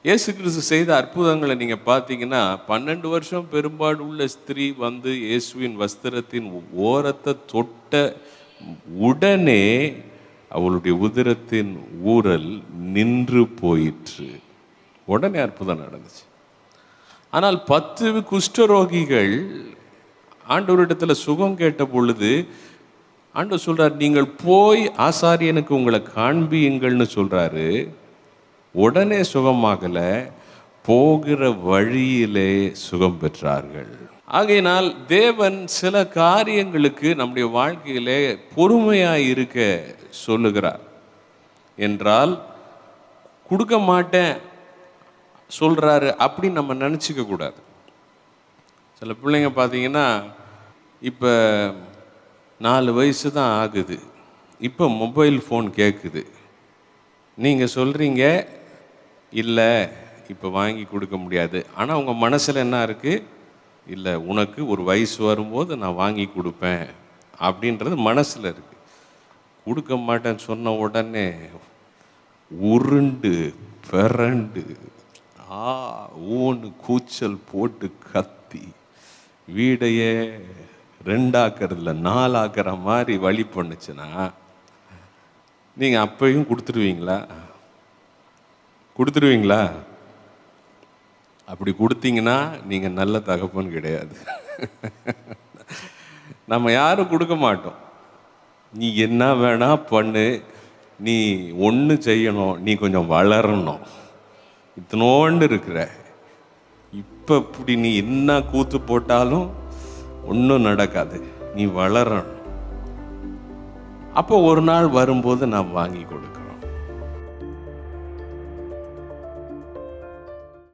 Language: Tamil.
இயேசு கிறிஸ்து செய்த அற்புதங்களை நீங்கள் பார்த்தீங்கன்னா, 12 வருஷம் பெரும்பாடு உள்ள ஸ்திரீ வந்து இயேசுவின் வஸ்திரத்தின் ஓரத்தை தொட்ட உடனே அவளுடைய உதிரத்தின் ஊறல் நின்று போயிற்று. உடனே அற்புதம் நடந்துச்சு. ஆனால் 10 குஷ்டரோகிகள் ஆண்டவரிடத்தில் சுகம் கேட்ட பொழுது ஆண்டவர் சொல்றார், நீங்கள் போய் ஆசாரியனுக்கு உங்களை காண்பியுங்கள்னு சொல்றாரு. உடனே சுகமாகல, போகிற வழியிலே சுகம் பெற்றார்கள். ஆகையினால் தேவன் சில காரியங்களுக்கு நம்முடைய வாழ்க்கையிலே பொறுமையாக இருக்க சொல்லுகிறார் என்றால், கொடுக்க மாட்டேன் சொல்கிறாரு அப்படின்னு நம்ம நினச்சிக்க கூடாது. சில பிள்ளைங்க பார்த்தீங்கன்னா, இப்போ 4 வயசு தான் ஆகுது, இப்போ மொபைல் ஃபோன் கேட்குது. நீங்கள் சொல்கிறீங்க இல்லை இப்போ வாங்கி கொடுக்க முடியாது, ஆனால் உங்கள் மனசில் என்ன இருக்குது, இல்லை உனக்கு ஒரு வயசு வரும்போது நான் வாங்கி கொடுப்பேன் அப்படின்றது மனசில் இருக்குது. கொடுக்க மாட்டேன்னு சொன்ன உடனே உருண்டு பிறண்டு ஊன்னு கூச்சல் போட்டு கத்தி வீடையே 2 ஆக்கிறதுல 4 ஆக்கிற மாதிரி வழி பண்ணுச்சுன்னா நீங்கள் அப்பையும் கொடுத்துருவீங்களா? அப்படி கொடுத்தீங்கன்னா நீங்கள் நல்ல தகப்பன் கிடையாது. நம்ம யாரும் கொடுக்க மாட்டோம். நீ என்ன வேணா பண்ணு, நீ ஒன்று செய்யணும், நீ கொஞ்சம் வளரணும். இத்தனோண்டு இருக்கிற இப்போ இப்படி நீ என்ன கூத்து போட்டாலும் ஒன்றும் நடக்காது, நீ வளரணும். அப்போ ஒரு நாள் வரும்போது நான் வாங்கி கொடுக்க